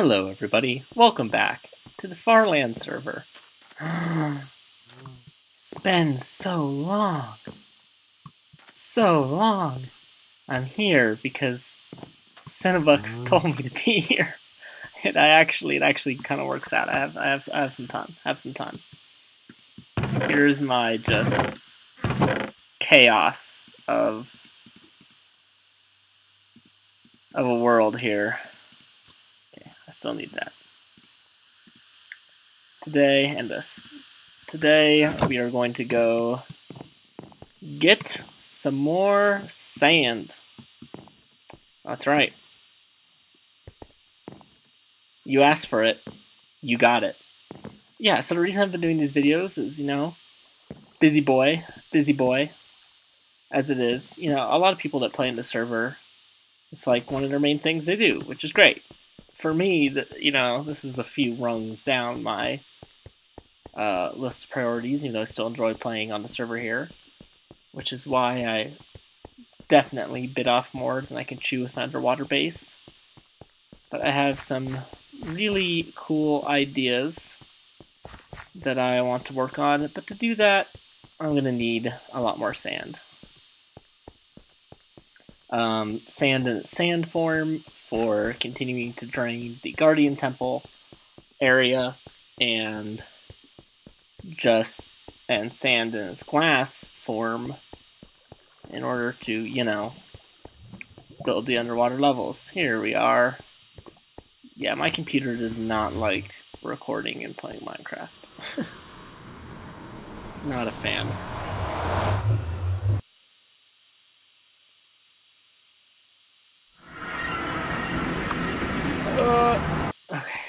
Hello everybody, welcome back to the Farland server. It's been so long. I'm here because Cinebucks told me to be here. It actually kind of works out. I have some time. Here's my just chaos of a world here. Okay, I still need that. Today we are going to go get some more sand. That's right. You asked for it. You got it. Yeah, so the reason I've been doing these videos is, busy boy, as it is. A lot of people that play in the server, it's like one of their main things they do, which is great. For me, this is a few rungs down my list of priorities, even though I still enjoy playing on the server here, which is why I definitely bit off more than I can chew with my underwater base. But I have some really cool ideas that I want to work on, but to do that, I'm going to need a lot more sand. Sand in its sand form for continuing to drain the Guardian Temple area, and sand in its glass form in order to, build the underwater levels. Here we are. Yeah, my computer does not like recording and playing Minecraft. Not a fan. Okay.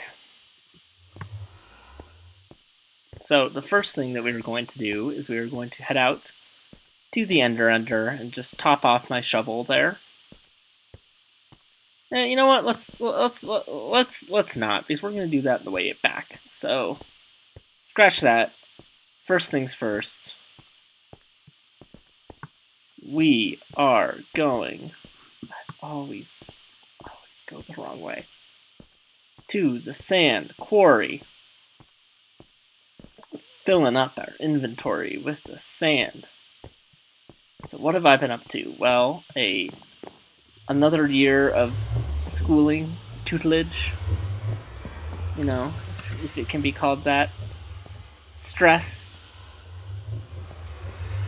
So the first thing that we are going to do is we are going to head out to the Ender and just top off my shovel there. And you know what? Let's not, because we're going to do that on the way back. So scratch that. First things first. We are going. I always go the wrong way. To the sand quarry. Filling up our inventory with the sand. So what have I been up to? Well, another year of schooling, tutelage, if it can be called that. Stress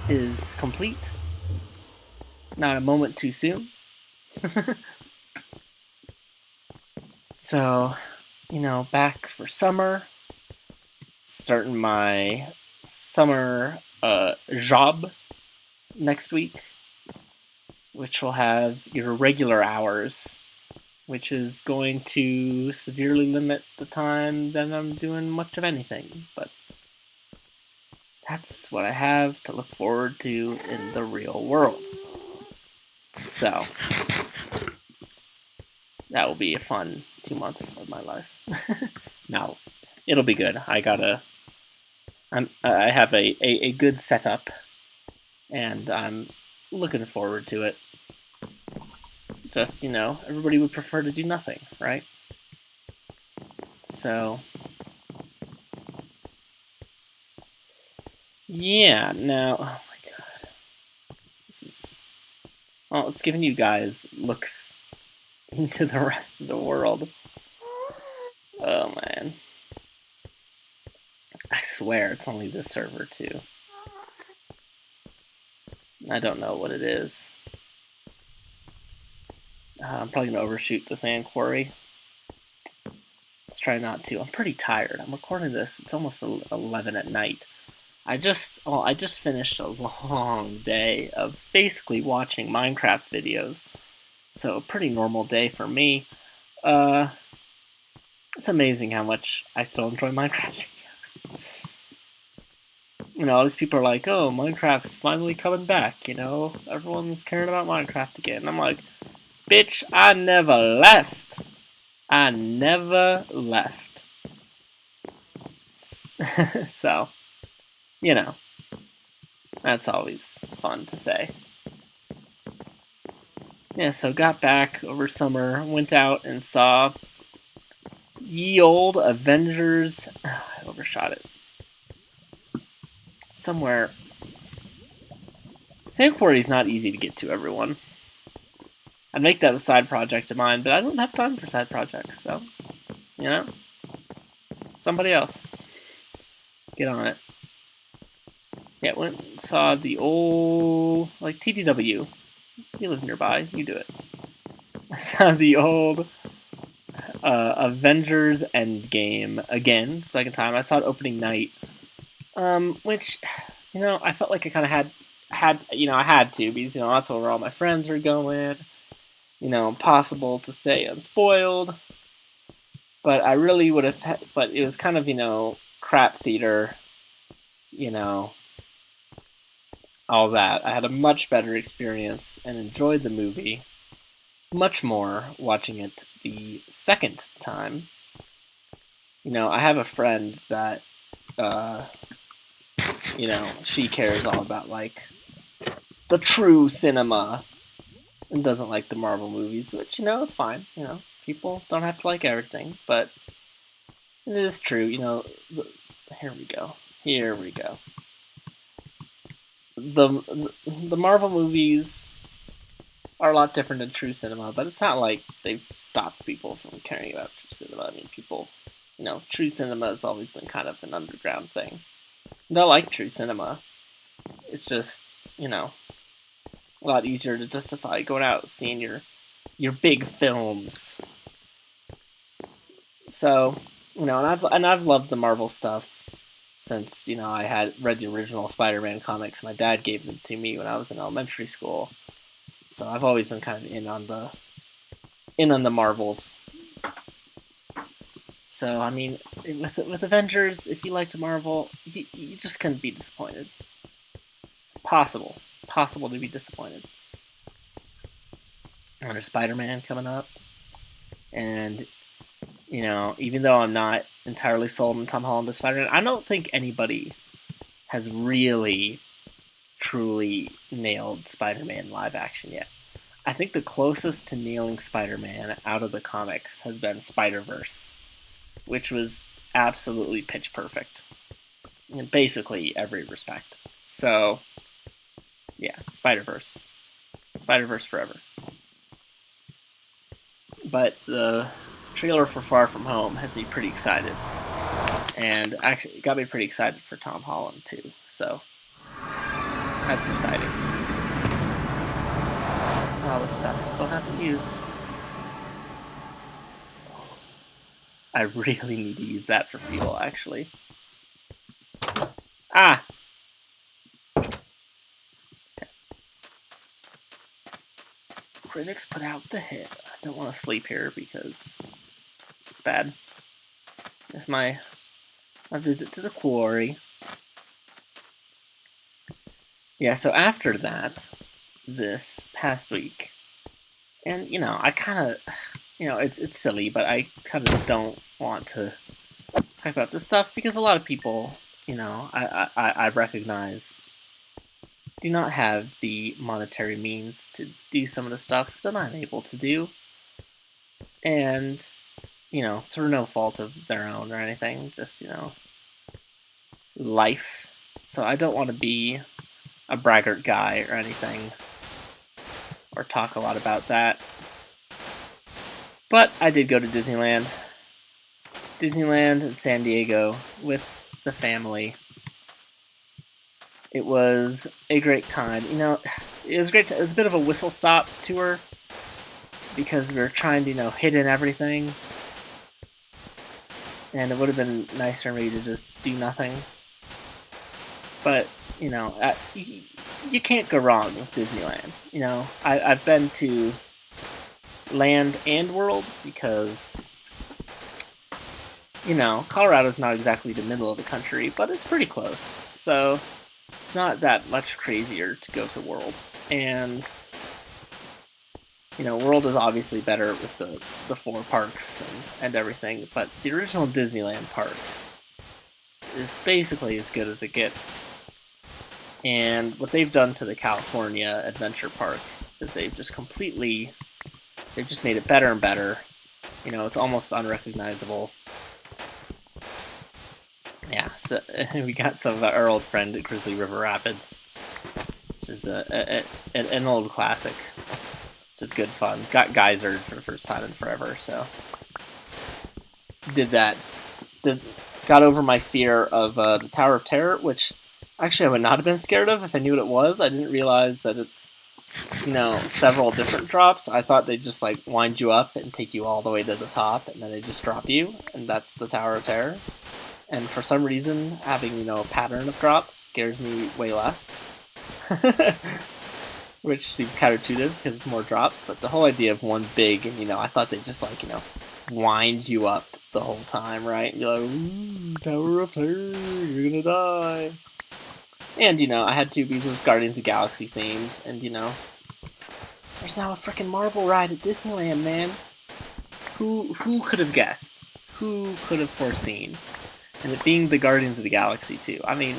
is complete. Not a moment too soon. So, back for summer. Starting my summer job next week, which will have your regular hours, which is going to severely limit the time that I'm doing much of anything. But that's what I have to look forward to in the real world. So that will be a fun 2 months of my life. Now, it'll be good. I have a good setup, and I'm looking forward to it. Just, everybody would prefer to do nothing, right? So, yeah, now, oh my god. It's giving you guys looks into the rest of the world. Oh man. I swear it's only this server too. I don't know what it is. I'm probably going to overshoot the sand quarry. Let's try not to. I'm pretty tired. I'm recording this. It's almost 11 at night. I just finished a long day of basically watching Minecraft videos. So a pretty normal day for me. It's amazing how much I still enjoy Minecraft videos. All these people are like, oh, Minecraft's finally coming back, everyone's caring about Minecraft again. And I'm like, bitch, I never left. So, that's always fun to say. Yeah, so got back over summer, went out and saw Ye Old Avengers. I overshot it. Somewhere. Sand Quarry's not easy to get to, everyone. I'd make that a side project of mine, but I don't have time for side projects, so, you know, somebody else. Get on it. Yeah, went and saw the old, like, TDW. You live nearby, you do it. I saw the old Avengers Endgame again, second time. I saw it opening night, which, you know, I felt like I kind of I had to, because, you know, that's where all my friends are going. You know, impossible to stay unspoiled. But I really would have, but it was kind of, you know, crap theater, you know, all that. I had a much better experience and enjoyed the movie much more watching it the second time. You know, I have a friend that, you know, she cares all about, like, the true cinema and doesn't like the Marvel movies, which, you know, it's fine. You know, people don't have to like everything, but it is true. You know, here we go. Here we go. The Marvel movies are a lot different than true cinema, but it's not like they've stopped people from caring about true cinema. I mean, people, you know, true cinema has always been kind of an underground thing. And I like true cinema. It's just, you know, a lot easier to justify going out and seeing your big films. So, you know, and I've loved the Marvel stuff since, you know, I had read the original Spider-Man comics. My dad gave them to me when I was in elementary school. So I've always been kind of in on the Marvels. So I mean, with Avengers, if you liked Marvel, you just couldn't be disappointed. Possible to be disappointed. And there's Spider-Man coming up, and you know, even though I'm not entirely sold on Tom Holland as Spider-Man, I don't think anybody has really, truly nailed Spider-Man live action yet. I think the closest to nailing Spider-Man out of the comics has been Spider-Verse, which was absolutely pitch perfect in basically every respect. So, yeah, Spider-Verse. Spider-Verse forever. But the trailer for Far From Home has me pretty excited. And actually, it got me pretty excited for Tom Holland, too. So, that's exciting. All this stuff still haven't used. I really need to use that for fuel, actually. Ah! Okay. Critics put out the hit. I don't want to sleep here because it's bad. That's my visit to the quarry. Yeah, so after that, this past week, and, you know, I kind of, you know, it's silly, but I kind of don't want to talk about this stuff because a lot of people, you know, I recognize do not have the monetary means to do some of the stuff that I'm able to do. And, you know, through no fault of their own or anything, just, you know, life. So I don't want to be a braggart guy or anything, or talk a lot about that. But I did go to Disneyland in San Diego with the family. It was a great time. You know, it was great. It was a bit of a whistle-stop tour because we were trying to, you know, hit in everything. And it would have been nicer for me to just do nothing. But, you know, you can't go wrong with Disneyland. You know, I've been to Land and World because, you know, Colorado's not exactly the middle of the country, but it's pretty close. So it's not that much crazier to go to World. And, you know, World is obviously better with the 4 parks and everything, but the original Disneyland park is basically as good as it gets. And what they've done to the California Adventure Park is they've just made it better and better. You know, it's almost unrecognizable. Yeah, so we got some of our old friend at Grizzly River Rapids, which is an old classic. Just good fun. Got geysered for the first time in forever, so did that. Got over my fear of the Tower of Terror, which actually I would not have been scared of if I knew what it was. I didn't realize that it's, several different drops. I thought they'd just like wind you up and take you all the way to the top, and then they just drop you, and that's the Tower of Terror. And for some reason, having a pattern of drops scares me way less. Which seems counterintuitive because it's more drops, but the whole idea of one big, and I thought they'd just like, wind you up the whole time, right? And be like, ooh, Tower of Terror, you're gonna die. And, I had to because it was Guardians of the Galaxy themed, and, there's now a freaking Marvel ride at Disneyland, man. Who could have guessed? Who could have foreseen? And it being the Guardians of the Galaxy, too. I mean,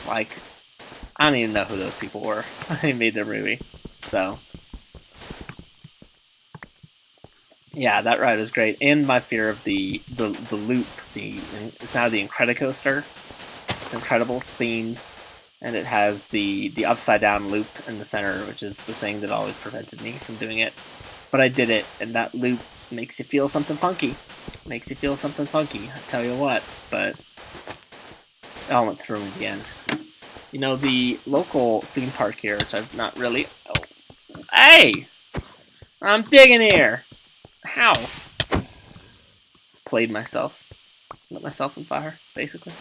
like, I don't even know who those people were. They made their movie. So, yeah, that ride was great. And my fear of the loop. It's now the Incredicoaster. It's Incredibles themed. And it has the upside down loop in the center, which is the thing that always prevented me from doing it. But I did it, and that loop makes you feel something funky. I tell you what. But it all went through in the end. The local theme park here, which I've not really... Oh. Hey! I'm digging here! How? Played myself. Lit myself on fire, basically.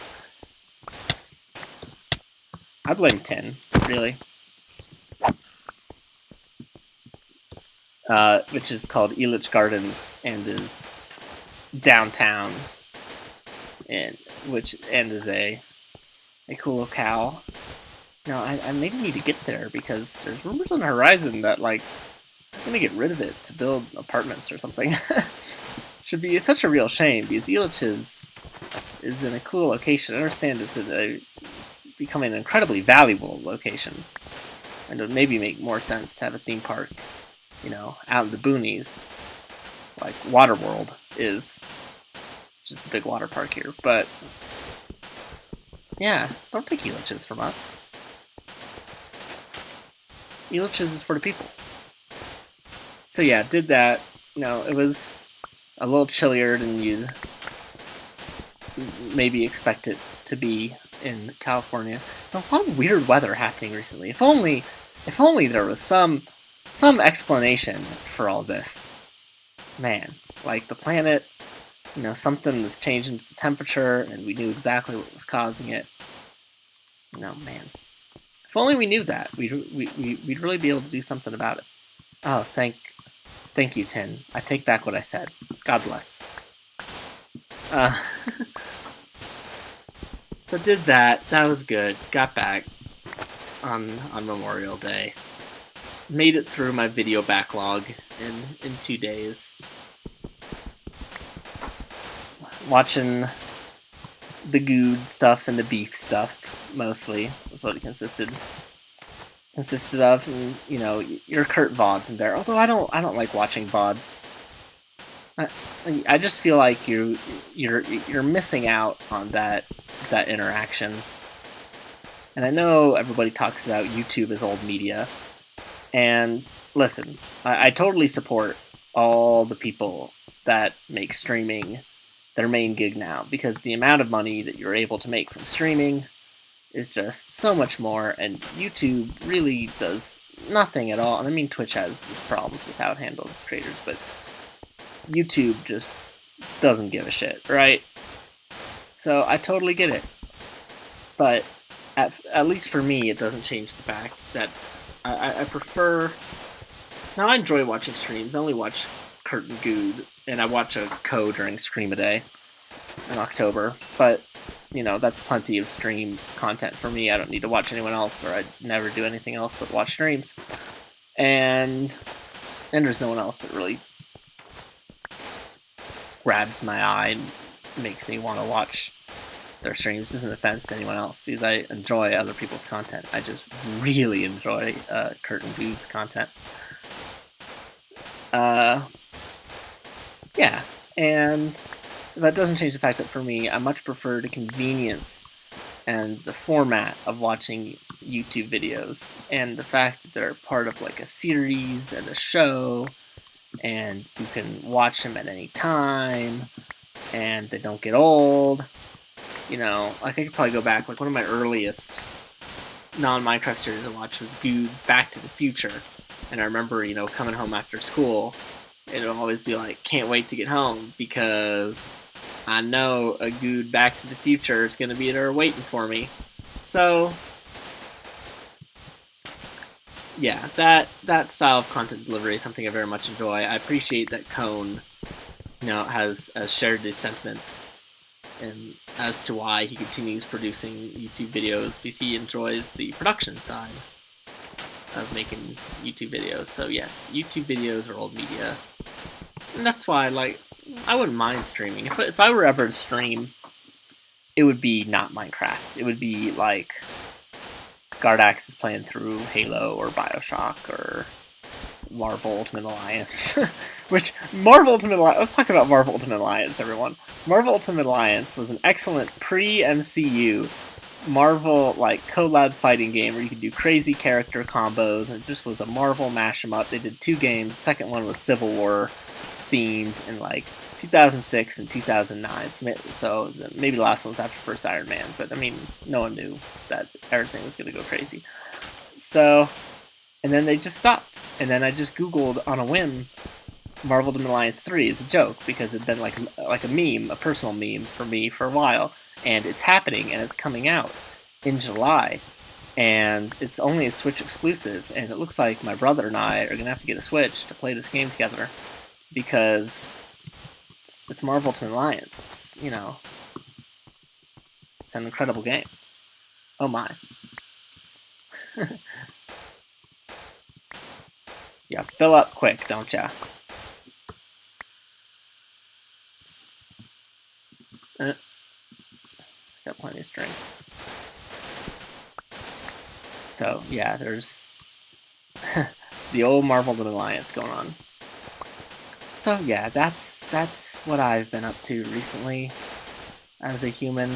I blame Tin, really. Which is called Elitch Gardens and is downtown, and is a cool locale. I maybe need to get there because there's rumors on the horizon that like I'm gonna get rid of it to build apartments or something. Should be such a real shame because Elitch is in a cool location. I understand it's becoming an incredibly valuable location, and it would maybe make more sense to have a theme park, out in the boonies, like Waterworld is, just a big water park here. But yeah, don't take Elitch's from us. Elitch's is for the people. So yeah, did that. It was a little chillier than you'd maybe expect it to be in California. A lot of weird weather happening recently. If only there was some explanation for all this. Man, like the planet, something was changing the temperature, and we knew exactly what was causing it. Man. If only we knew that, we'd really be able to do something about it. Oh, thank you, Tin. I take back what I said. God bless. So did that. That was good. Got back on Memorial Day. Made it through my video backlog in 2 days. Watching the good stuff and the beef stuff mostly was what it consisted of, and your Kurt VODs in there. Although I don't like watching VODs. I just feel like you're missing out on that interaction. And I know everybody talks about YouTube as old media. And listen, I totally support all the people that make streaming their main gig now, because the amount of money that you're able to make from streaming is just so much more, and YouTube really does nothing at all. And I mean, Twitch has its problems with how it handles its creators, but YouTube just doesn't give a shit, right? So I totally get it. But at least for me, it doesn't change the fact that I prefer... Now, I enjoy watching streams. I only watch Kurt and Good, and I watch a Co during Scream a Day in October. But, that's plenty of stream content for me. I don't need to watch anyone else, or I'd never do anything else but watch streams. And there's no one else that really grabs my eye and makes me want to watch their streams. This isn't an offense to anyone else, because I enjoy other people's content. I just really enjoy Kurt and Good's content. Yeah, and that doesn't change the fact that for me, I much prefer the convenience and the format of watching YouTube videos, and the fact that they're part of like a series and a show, and you can watch them at any time, and they don't get old. You know, like I could probably go back, like one of my earliest non-Minecraft series I watched was Good's Back to the Future, and I remember, you know, coming home after school, it'll always be like, can't wait to get home, because I know a Good Back to the Future is going to be there waiting for me. So, yeah, that style of content delivery is something I very much enjoy. I appreciate that Cone, you know, has shared these sentiments and as to why he continues producing YouTube videos, because he enjoys the production side of making YouTube videos. So yes, YouTube videos are old media, and that's why, like, I wouldn't mind streaming. If I were ever to stream, it would be not Minecraft. It would be like Gardax is playing through Halo or Bioshock or Marvel Ultimate Alliance. Which, Marvel Ultimate Alliance, let's talk about Marvel Ultimate Alliance, everyone. Marvel Ultimate Alliance was an excellent pre-MCU Marvel, like, collab fighting game where you could do crazy character combos, and it just was a Marvel mash-em-up. They did 2 games. The second one was Civil War themed in, like, 2006 and 2009. So maybe the last one was after first Iron Man, but, I mean, no one knew that everything was going to go crazy. So, and then they just stopped. And then I just Googled on a whim Marvel Ultimate Alliance 3 as a joke, because it'd been like a meme, a personal meme for me for a while, and it's happening, and it's coming out in July, and it's only a Switch exclusive, and it looks like my brother and I are going to have to get a Switch to play this game together, because it's Marvel Ultimate Alliance. It's, you know, it's an incredible game. Oh my. Yeah, fill up quick, don't ya? Got plenty of string. So yeah, there's the old Marvel Ultimate Alliance going on. So yeah, that's what I've been up to recently as a human.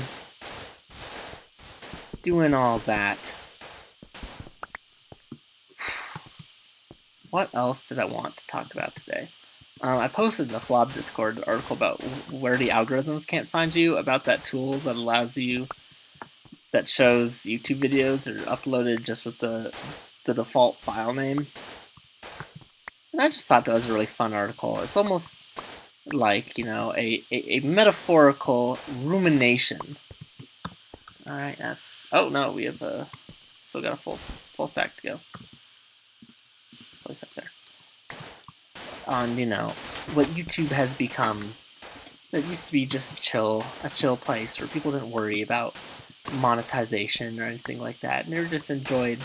Doing all that. What else did I want to talk about today? I posted in the Flob Discord article about where the algorithms can't find you, about that tool that allows you, that shows YouTube videos are uploaded just with the default file name. And I just thought that was a really fun article. It's almost like, you know, a metaphorical rumination. Alright, that's... Oh, no, we have still got a full stack to go. Place up there. On, you know, what YouTube has become. It used to be just a chill place where people didn't worry about monetization or anything like that, and they just enjoyed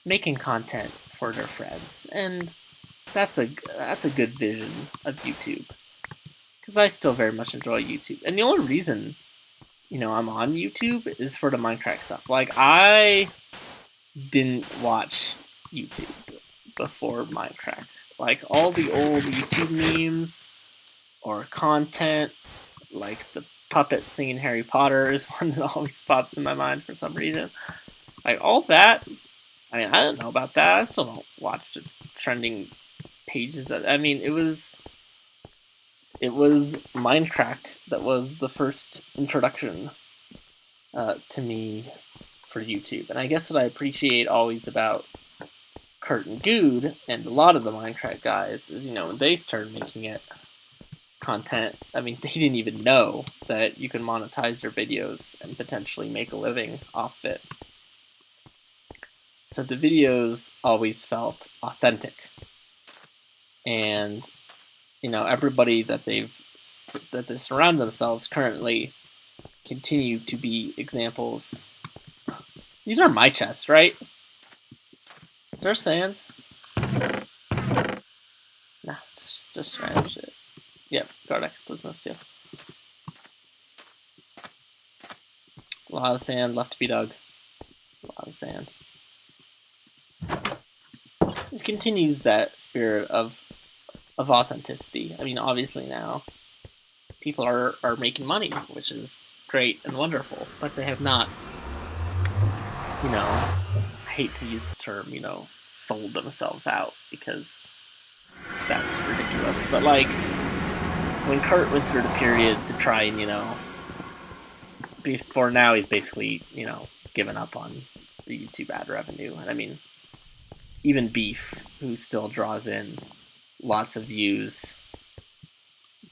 making content for their friends. And that's a good vision of YouTube, because I still very much enjoy YouTube. And the only reason, you know, I'm on YouTube is for the Minecraft stuff. Like, I didn't watch YouTube before Minecraft. Like, all the old YouTube memes or content, like the puppet singing Harry Potter is one that always pops in my mind for some reason. Like, all that, I mean, I don't know about that. I still don't watch the trending pages. I mean, it was Minecraft that was the first introduction to me for YouTube. And I guess what I appreciate always about Kurt and Good and a lot of the Minecraft guys is, you know, when they started making it content, I mean, they didn't even know that you can monetize their videos and potentially make a living off it. So the videos always felt authentic. And, you know, everybody that they surround themselves currently continue to be examples. These are my chests, right? Is there sands? Nah, it's just random shit. Yep, Gardex business too. A lot of sand left to be dug. A lot of sand. It continues that spirit of authenticity. I mean, obviously now people are making money, which is great and wonderful, but they have not, you know, I hate to use the term, sold themselves out, because that's ridiculous. But like, when Kurt went through the period to try and, before now he's basically, given up on the YouTube ad revenue. And I mean, even Beef, who still draws in lots of views,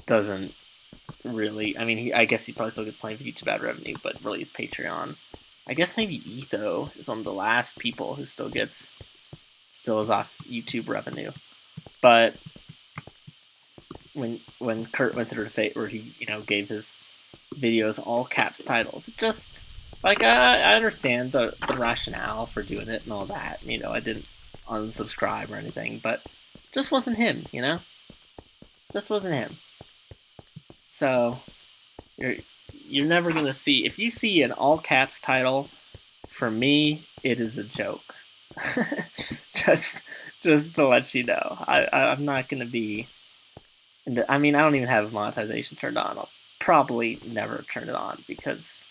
doesn't really. I mean, I guess he probably still gets plenty of YouTube ad revenue, but really his Patreon. I guess maybe Etho is one of the last people who still is off YouTube revenue. But when Kurt went through the fate where he gave his videos all caps titles, it just like I understand the rationale for doing it and all that. I didn't unsubscribe or anything, but it just wasn't him. Just wasn't him. So you're never gonna see, if you see an all caps title, for me it is a joke. just to let you know, I'm not gonna be. I mean, I don't even have monetization turned on. I'll probably never turn it on because,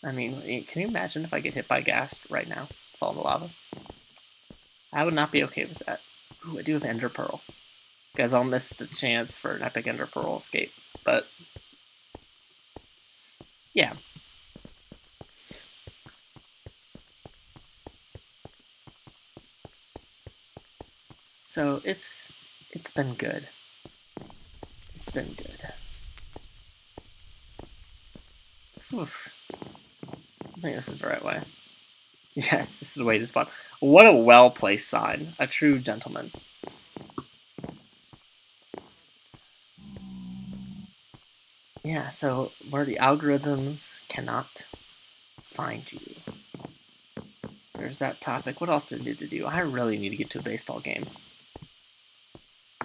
I mean, can you imagine if I get hit by gas right now, fall in the lava? I would not be okay with that. Ooh, I do have Ender Pearl. Guys, I'll miss the chance for an epic Ender Pearl escape, but yeah. So it's been good. It's been good. Oof. I think this is the right way. Yes, this is the way to spawn. What a well-placed sign. A true gentleman. Yeah, so where the algorithms cannot find you. There's that topic. What else do I need to do? I really need to get to a baseball game.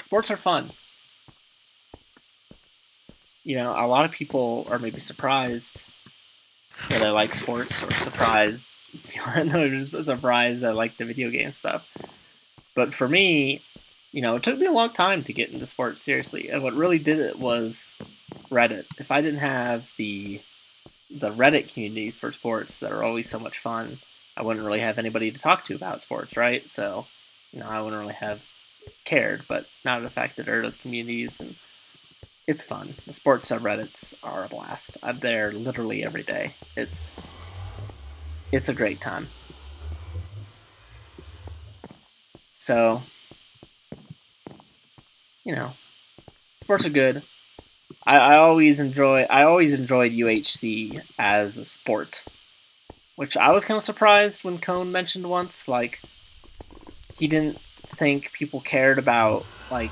Sports are fun. A lot of people are maybe surprised that I like sports, or surprised, surprised I like the video game stuff. But for me, it took me a long time to get into sports seriously. And what really did it was Reddit. If I didn't have the Reddit communities for sports that are always so much fun, I wouldn't really have anybody to talk to about sports, right? So, I wouldn't really have cared. But now the fact that there are those communities, and it's fun. The sports subreddits are a blast. I'm there literally every day. It's a great time. So, sports are good. I always enjoyed UHC as a sport, which I was kind of surprised when Cone mentioned once. Like, he didn't think people cared about, like,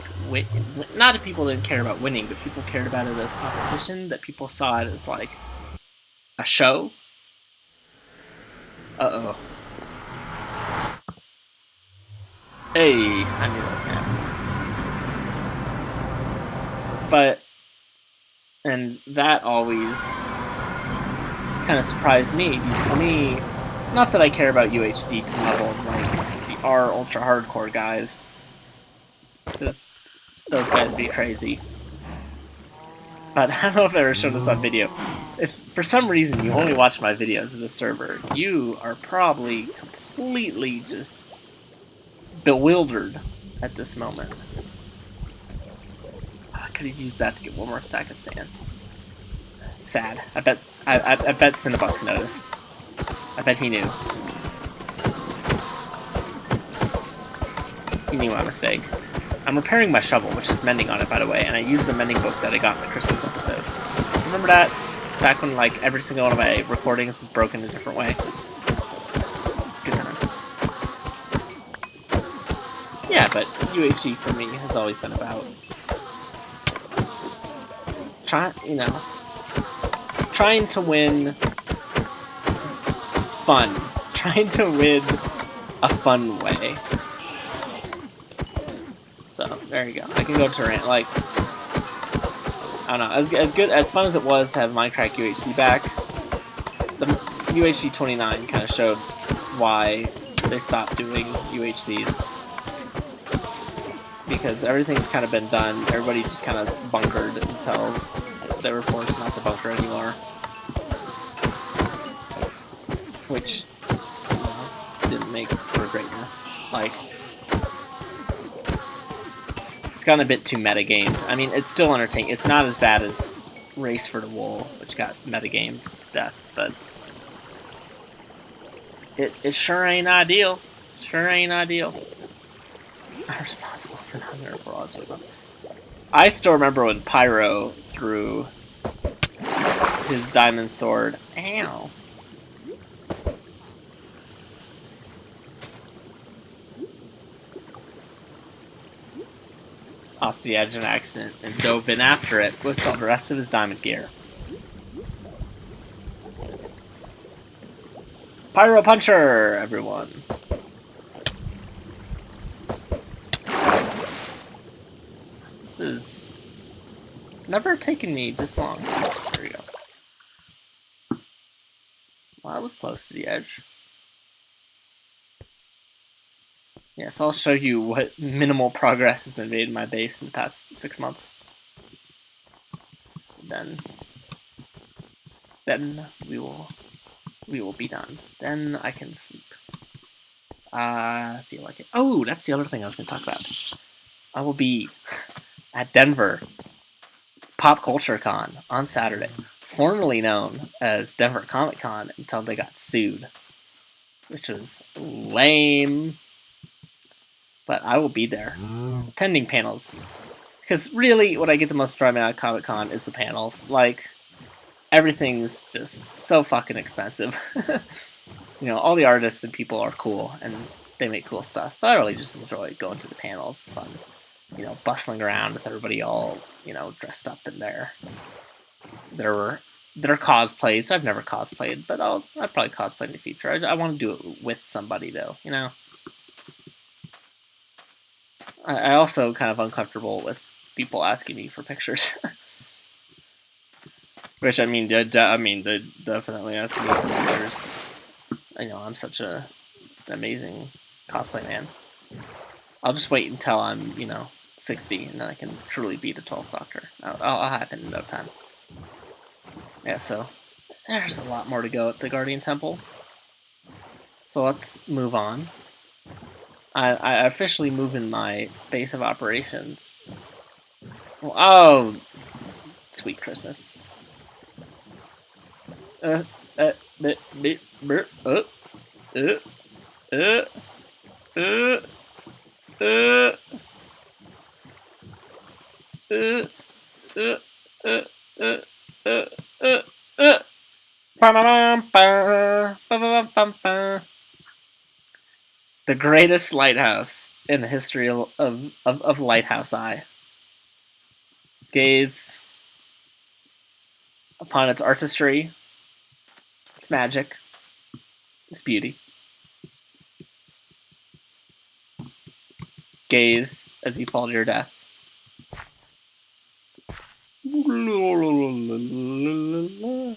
not that people didn't care about winning, but people cared about it as competition, that people saw it as, like, a show. Uh-oh. Hey, I knew that was gonna happen. But, and that always kind of surprised me, because to me, not that I care about UHC to the level of, like, the R ultra hardcore guys, because those guys be crazy. But I don't know if I ever showed this on video. If for some reason you only watch my videos of this server, you are probably completely just bewildered at this moment. I could have used that to get one more stack of sand. Sad. I bet Cinebucks noticed. I bet he knew. He knew my mistake. I'm repairing my shovel, which is mending on it, by the way, and I used the mending book that I got in the Christmas episode. Remember that? Back when, like, every single one of my recordings was broken a different way. It's good times. Yeah, but UHC for me has always been about trying to win fun. Trying to win a fun way. So, there you go. I can go to rant, like, I don't know, as fun as it was to have Minecraft UHC back, the UHC 29 kind of showed why they stopped doing UHCs. Because everything's kind of been done, everybody just kind of bunkered until they were forced not to bunker anymore. Which, didn't make for greatness. Like, it's gotten a bit too metagamed. I mean, it's still entertaining. It's not as bad as Race for the Wool, which got metagamed to death, but it sure ain't ideal. Sure ain't ideal. I'm responsible for 904 obstacles. I still remember when Pyro threw his diamond sword. Ow. Off the edge in accident and dove in after it with the rest of his diamond gear. Pyro Puncher, everyone. This has never taken me this long. There we go. Well, I was close to the edge. Yes, I'll show you what minimal progress has been made in my base in the past 6 months. Then we will be done. Then I can sleep. I feel like it. Oh, that's the other thing I was going to talk about. I will be at Denver Pop Culture Con on Saturday, formerly known as Denver Comic Con until they got sued, which was lame. But I will be there, attending panels. Because really, what I get the most enjoyment out of Comic Con is the panels. Like, everything's just so fucking expensive. All the artists and people are cool, and they make cool stuff. But I really just enjoy going to the panels. It's fun. Bustling around with everybody all, dressed up in their cosplays. I've never cosplayed, but I'll probably cosplay in the future. I want to do it with somebody, though, I also kind of uncomfortable with people asking me for pictures. Which, they definitely asking me for pictures. I'm such an amazing cosplay man. I'll just wait until I'm, 60, and then I can truly be the 12th Doctor. I'll happen in no time. Yeah, so there's a lot more to go at the Guardian Temple. So let's move on. I officially move in my base of operations. Oh, sweet Christmas. The greatest lighthouse in the history of Lighthouse Eye. Gaze upon its artistry, its magic, its beauty. Gaze as you fall to your death. Oh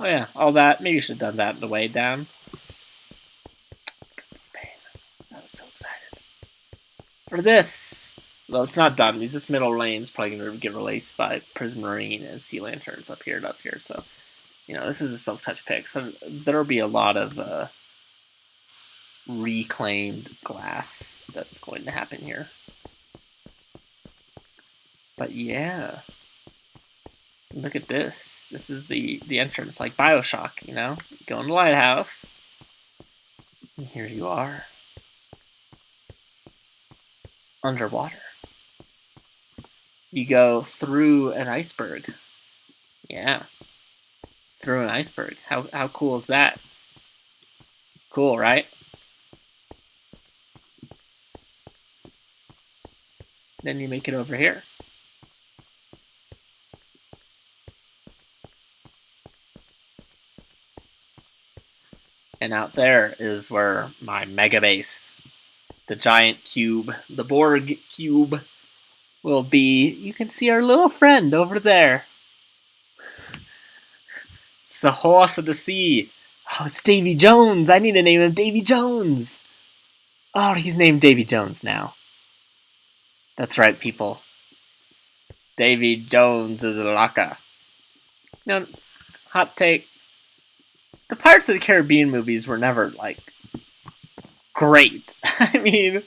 yeah, all that. Maybe you should have done that on the way down. It's gonna be pain. I was so excited. For this, well, it's not done. These just middle lanes probably going to get released by Prismarine and Sea Lanterns up here. So, this is a Silk Touch pick. So there'll be a lot of reclaimed glass that's going to happen here. But yeah. Look at this. This is the entrance, like Bioshock, You go in the lighthouse. And here you are. Underwater. You go through an iceberg. Yeah. Through an iceberg. How cool is that? Cool, right? Then you make it over here. And out there is where my mega base, the giant cube, the Borg cube, will be. You can see our little friend over there. It's the horse of the sea. Oh, it's Davy Jones. I need to name him Davy Jones. Oh, he's named Davy Jones now. That's right, people. Davy Jones is a locker. you know, hot take. The Pirates of the Caribbean movies were never like great. I mean,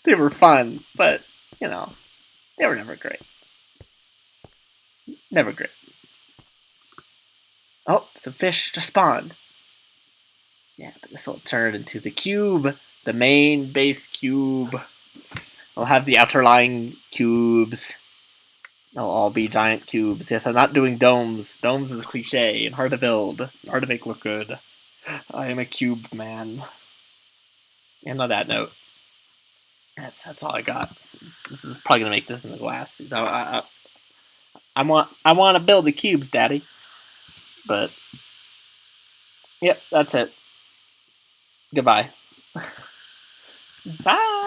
they were fun, but you know, they were never great. Never great. Oh, some fish just spawned. Yeah, but this will turn it into the cube, the main base cube. I'll have the outerlying cubes. They'll all be giant cubes. Yes, I'm not doing domes. Domes is cliche and hard to build, hard to make look good. I am a cube man. And on that note, that's all I got. This is probably gonna make this in the glass. I want to build the cubes, Daddy. But yep, that's it. Goodbye. Bye.